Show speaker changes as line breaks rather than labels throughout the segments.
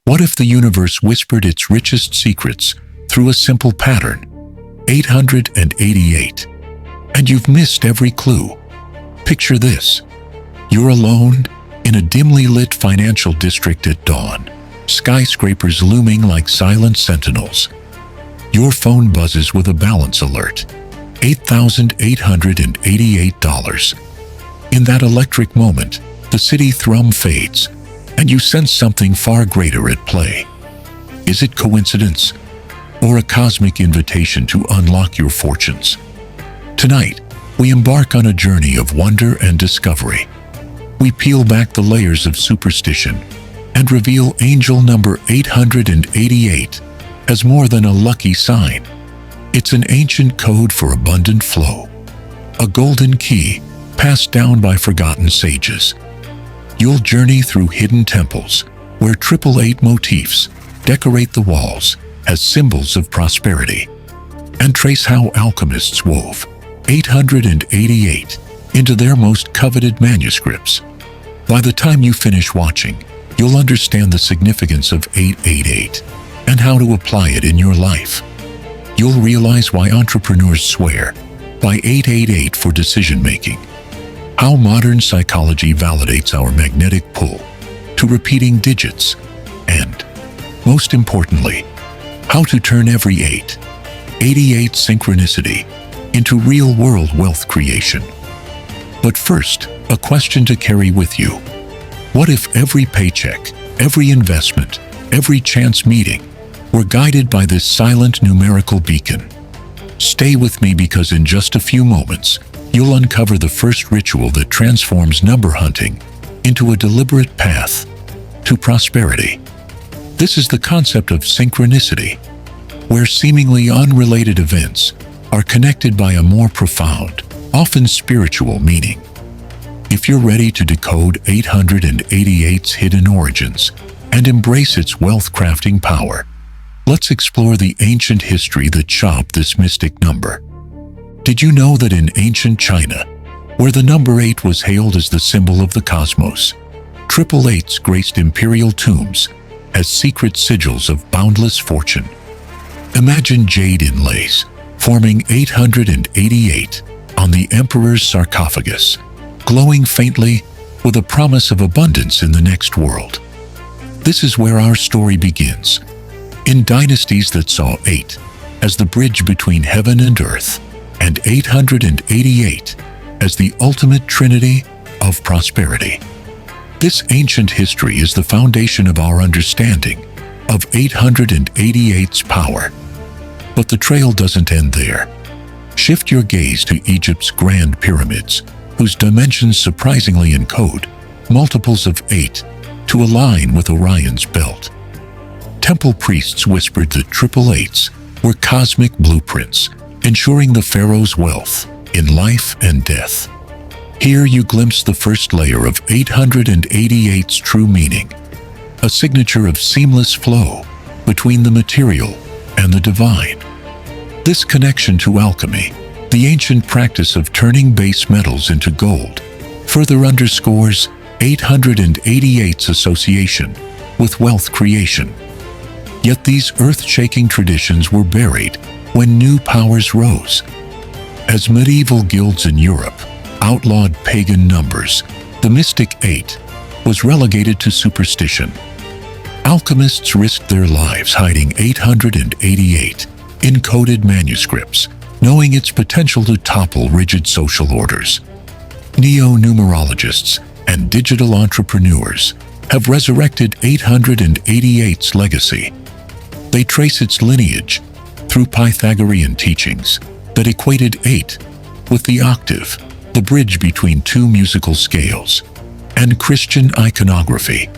What if the universe whispered its richest secrets through a simple pattern? 888. And you've missed every clue. Picture this. You're alone in a dimly lit financial district at dawn, skyscrapers looming like silent sentinels. Your phone buzzes with a balance alert. $8,888. In that electric moment, the city thrum fades, and you sense something far greater at play. Is it coincidence, or a cosmic invitation to unlock your fortunes? Tonight, we embark on a journey of wonder and discovery. We peel back the layers of superstition and reveal angel number 888 as more than a lucky sign. It's an ancient code for abundant flow, a golden key passed down by forgotten sages. You'll journey through hidden temples where 888 motifs decorate the walls as symbols of prosperity, and trace how alchemists wove 888 into their most coveted manuscripts. By the time you finish watching, you'll understand the significance of 888 and how to apply it in your life. You'll realize why entrepreneurs swear by 888 for decision-making, how modern psychology validates our magnetic pull to repeating digits, and, most importantly, how to turn every 88 synchronicity into real-world wealth creation. But first, a question to carry with you. What if every paycheck, every investment, every chance meeting were guided by this silent numerical beacon? Stay with me, because in just a few moments, you'll uncover the first ritual that transforms number hunting into a deliberate path to prosperity. This is the concept of synchronicity, where seemingly unrelated events are connected by a more profound, often spiritual meaning. If you're ready to decode 888's hidden origins and embrace its wealth-crafting power, let's explore the ancient history that shaped this mystic number. Did you know that in ancient China, where the number 8 was hailed as the symbol of the cosmos, 888s graced imperial tombs as secret sigils of boundless fortune? Imagine jade inlays forming 888 on the emperor's sarcophagus, glowing faintly with a promise of abundance in the next world. This is where our story begins. In dynasties that saw 8 as the bridge between heaven and earth, and 888 as the ultimate trinity of prosperity. This ancient history is the foundation of our understanding of 888's power. But the trail doesn't end there. Shift your gaze to Egypt's Grand Pyramids, whose dimensions surprisingly encode multiples of 8 to align with Orion's belt. Temple priests whispered that 888s were cosmic blueprints, ensuring the pharaoh's wealth in life and death. Here you glimpse the first layer of 888's true meaning, a signature of seamless flow between the material and the divine. This connection to alchemy, the ancient practice of turning base metals into gold, further underscores 888's association with wealth creation. Yet these earth-shaking traditions were buried when new powers rose. As medieval guilds in Europe outlawed pagan numbers, the mystic 8 was relegated to superstition. Alchemists risked their lives hiding 888 encoded manuscripts, knowing its potential to topple rigid social orders. Neo-numerologists and digital entrepreneurs have resurrected 888's legacy. They trace its lineage through Pythagorean teachings that equated 8 with the octave, the bridge between two musical scales, and Christian iconography,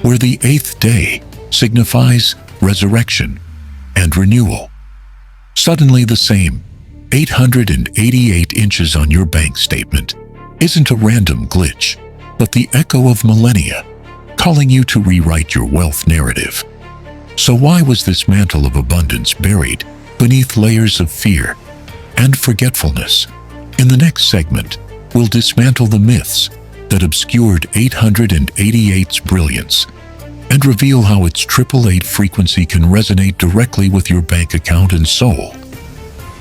where the 8th day signifies resurrection and renewal. Suddenly, the same 888 inches on your bank statement isn't a random glitch, but the echo of millennia calling you to rewrite your wealth narrative. So why was this mantle of abundance buried beneath layers of fear and forgetfulness? In the next segment, we'll dismantle the myths that obscured 888's brilliance and reveal how its 888 frequency can resonate directly with your bank account and soul.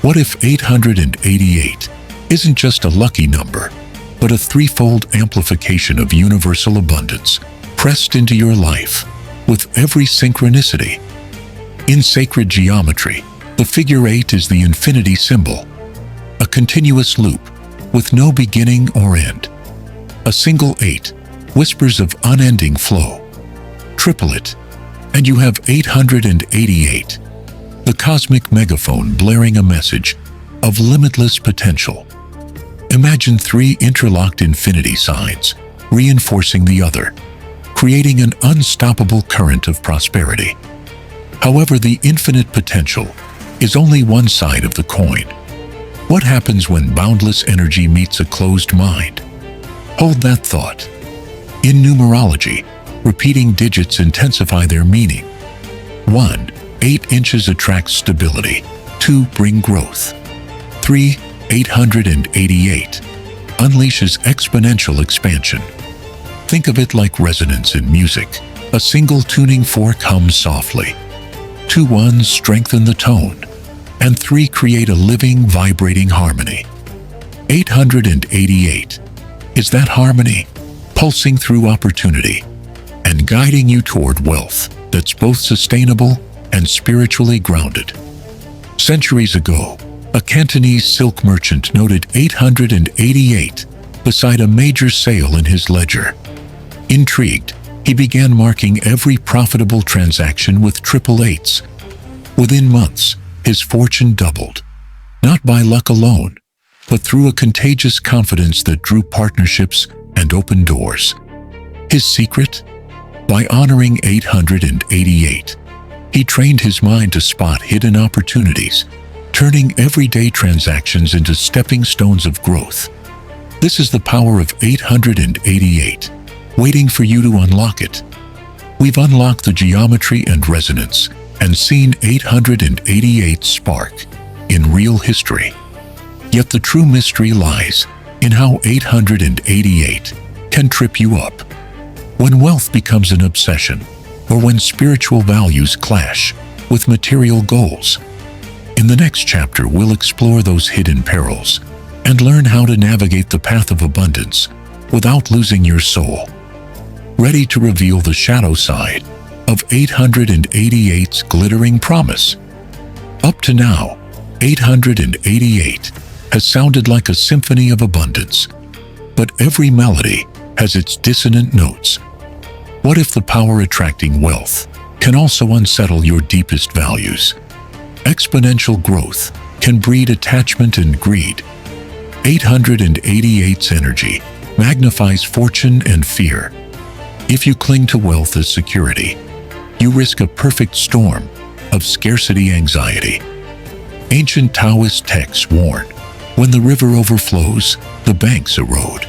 What if 888 isn't just a lucky number, but a threefold amplification of universal abundance pressed into your life with every synchronicity? In sacred geometry, the figure 8 is the infinity symbol, a continuous loop with no beginning or end. A single 8 whispers of unending flow. Triple it, and you have 888, the cosmic megaphone blaring a message of limitless potential. Imagine 3 interlocked infinity signs, reinforcing the other, creating an unstoppable current of prosperity. However, the infinite potential is only one side of the coin. What happens when boundless energy meets a closed mind? Hold that thought. In numerology, repeating digits intensify their meaning. 1. 8 inches attracts stability. 2. Bring growth. 3. 888 unleashes exponential expansion. Think of it like resonance in music. A single tuning fork hums softly. 2 ones strengthen the tone, and 3 create a living, vibrating harmony. 888 is that harmony, pulsing through opportunity and guiding you toward wealth that's both sustainable and spiritually grounded. Centuries ago, a Cantonese silk merchant noted 888 beside a major sale in his ledger. Intrigued, he began marking every profitable transaction with 888s. Within months, his fortune doubled, not by luck alone, but through a contagious confidence that drew partnerships and opened doors. His secret? By honoring 888, he trained his mind to spot hidden opportunities, turning everyday transactions into stepping stones of growth. This is the power of 888, waiting for you to unlock it. We've unlocked the geometry and resonance and seen 888 spark in real history. Yet the true mystery lies in how 888 can trip you up. When wealth becomes an obsession, or when spiritual values clash with material goals. In the next chapter, we'll explore those hidden perils and learn how to navigate the path of abundance without losing your soul. Ready to reveal the shadow side of 888's glittering promise? Up to now, 888 has sounded like a symphony of abundance, but every melody has its dissonant notes. What if the power attracting wealth can also unsettle your deepest values? Exponential growth can breed attachment and greed. 888's energy magnifies fortune and fear. If you cling to wealth as security, you risk a perfect storm of scarcity anxiety. Ancient Taoist texts warn, when the river overflows, the banks erode.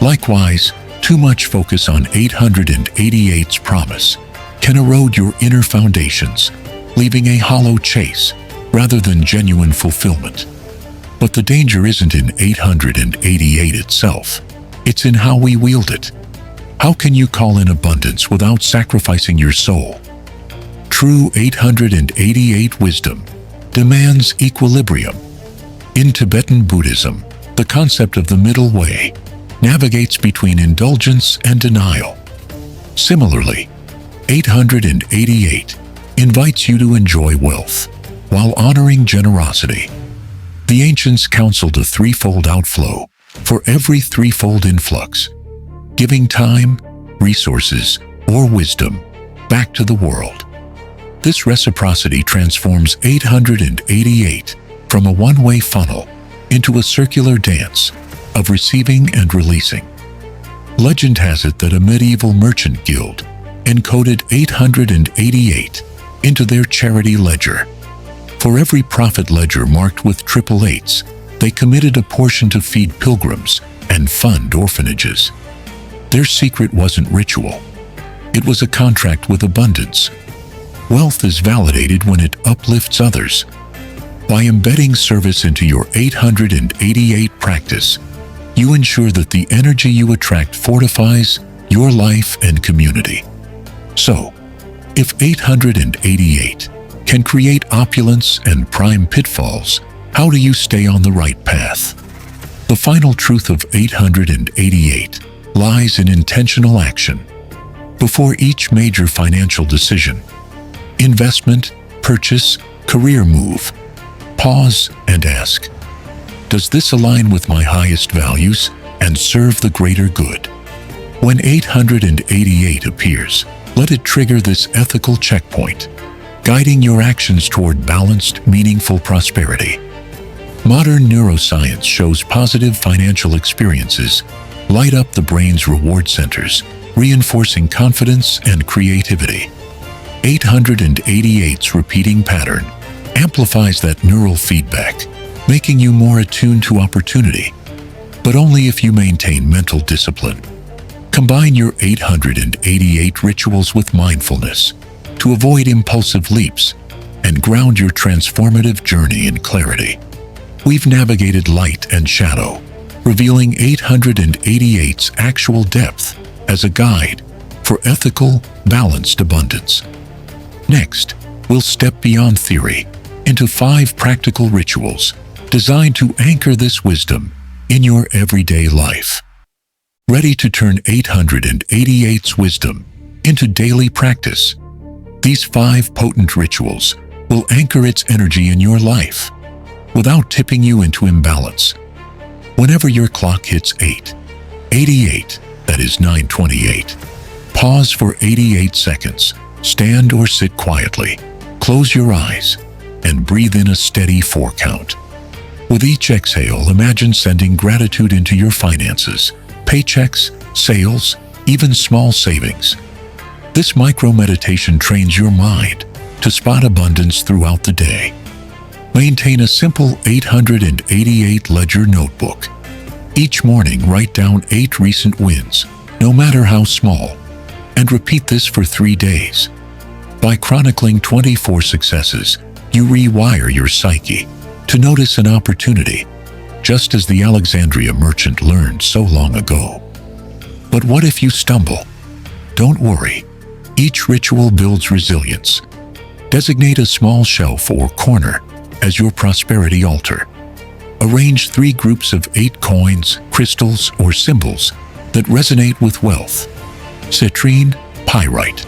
Likewise, too much focus on 888's promise can erode your inner foundations, leaving a hollow chase rather than genuine fulfillment. But the danger isn't in 888 itself. It's in how we wield it. How can you call in abundance without sacrificing your soul? True 888 wisdom demands equilibrium. In Tibetan Buddhism, the concept of the middle way navigates between indulgence and denial. Similarly, 888 invites you to enjoy wealth while honoring generosity. The ancients counseled a threefold outflow for every threefold influx, giving time, resources, or wisdom back to the world. This reciprocity transforms 888 from a one-way funnel into a circular dance of receiving and releasing. Legend has it that a medieval merchant guild encoded 888 into their charity ledger. For every profit ledger marked with 888s, they committed a portion to feed pilgrims and fund orphanages. Their secret wasn't ritual. It was a contract with abundance. Wealth is validated when it uplifts others. By embedding service into your 888 practice, you ensure that the energy you attract fortifies your life and community. So, if 888 can create opulence and prime pitfalls, how do you stay on the right path? The final truth of 888 lies in intentional action. Before each major financial decision, investment, purchase, career move, pause and ask, does this align with my highest values and serve the greater good? When 888 appears, let it trigger this ethical checkpoint, guiding your actions toward balanced, meaningful prosperity. Modern neuroscience shows positive financial experiences light up the brain's reward centers, reinforcing confidence and creativity. 888's repeating pattern amplifies that neural feedback, making you more attuned to opportunity, but only if you maintain mental discipline. Combine your 888 rituals with mindfulness to avoid impulsive leaps and ground your transformative journey in clarity. We've navigated light and shadow, revealing 888's actual depth as a guide for ethical, balanced abundance. Next, we'll step beyond theory into 5 practical rituals designed to anchor this wisdom in your everyday life. Ready to turn 888's wisdom into daily practice? These 5 potent rituals will anchor its energy in your life without tipping you into imbalance. Whenever your clock hits 8:88, that is 9:28, pause for 88 seconds, stand or sit quietly, close your eyes, and breathe in a steady 4 count. With each exhale, imagine sending gratitude into your finances, paychecks, sales, even small savings. This micro-meditation trains your mind to spot abundance throughout the day. Maintain a simple 888 ledger notebook. Each morning, write down 8 recent wins, no matter how small, and repeat this for 3 days. By chronicling 24 successes, you rewire your psyche to notice an opportunity, just as the Alexandria merchant learned so long ago. But what if you stumble? Don't worry. Each ritual builds resilience. Designate a small shelf or corner as your prosperity altar. Arrange 3 groups of 8 coins, crystals, or symbols that resonate with wealth. Citrine, pyrite.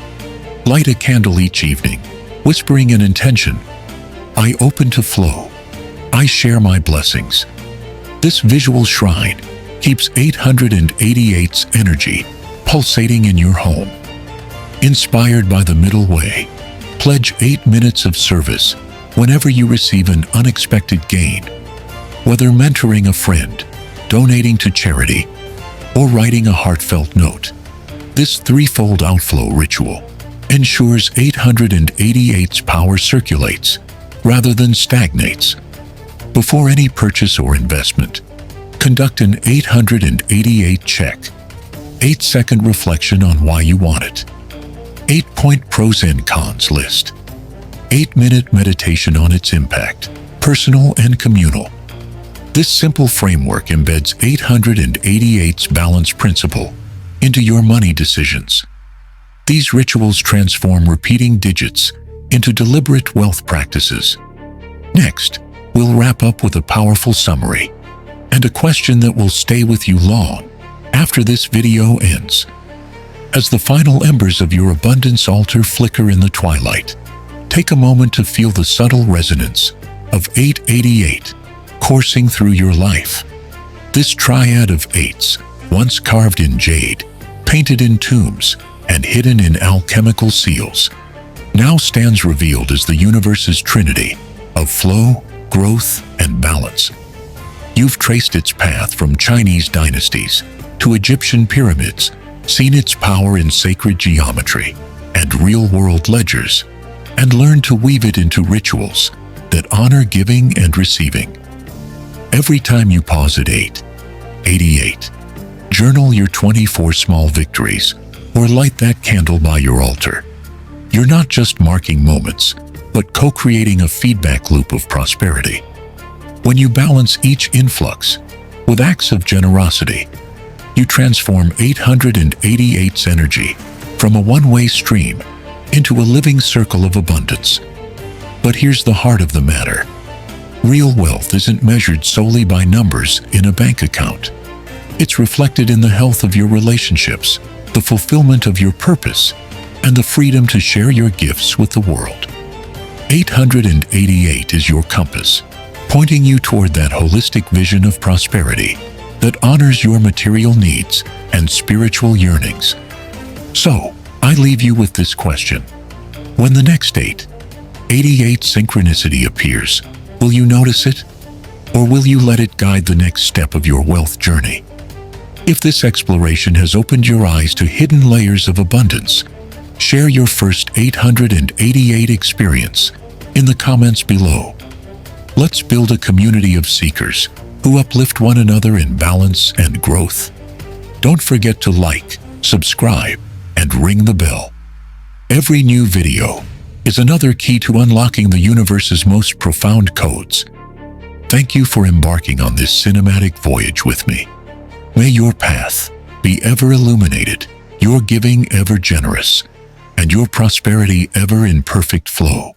Light a candle each evening, whispering an intention. I open to flow. I share my blessings. This visual shrine keeps 888's energy pulsating in your home. Inspired by the middle way, pledge 8 minutes of service whenever you receive an unexpected gain. Whether mentoring a friend, donating to charity, or writing a heartfelt note, this 3-fold outflow ritual ensures 888's power circulates rather than stagnates. Before any purchase or investment, conduct an 888 check. 8-second reflection on why you want it. 8-point pros and cons list. 8-minute meditation on its impact, personal and communal. This simple framework embeds 888's balance principle into your money decisions. These rituals transform repeating digits into deliberate wealth practices. Next, we'll wrap up with a powerful summary and a question that will stay with you long after this video ends. As the final embers of your abundance altar flicker in the twilight, take a moment to feel the subtle resonance of 888 coursing through your life. This triad of 8s, once carved in jade, painted in tombs, and hidden in alchemical seals, now stands revealed as the universe's trinity of flow, growth, and balance. You've traced its path from Chinese dynasties to Egyptian pyramids, seen its power in sacred geometry and real-world ledgers, and learned to weave it into rituals that honor giving and receiving. Every time you pause at 8:88, journal your 24 small victories or light that candle by your altar. You're not just marking moments, but co-creating a feedback loop of prosperity. When you balance each influx with acts of generosity, you transform 888's energy from a one-way stream into a living circle of abundance. But here's the heart of the matter. Real wealth isn't measured solely by numbers in a bank account. It's reflected in the health of your relationships, the fulfillment of your purpose, and the freedom to share your gifts with the world. 888 is your compass, pointing you toward that holistic vision of prosperity that honors your material needs and spiritual yearnings. So, I leave you with this question. When the next 888 synchronicity appears, will you notice it? Or will you let it guide the next step of your wealth journey? If this exploration has opened your eyes to hidden layers of abundance, share your first 888 experience in the comments below. Let's build a community of seekers who uplift one another in balance and growth. Don't forget to like, subscribe, and ring the bell. Every new video is another key to unlocking the universe's most profound codes. Thank you for embarking on this cinematic voyage with me. May your path be ever illuminated, your giving ever generous, and your prosperity ever in perfect flow.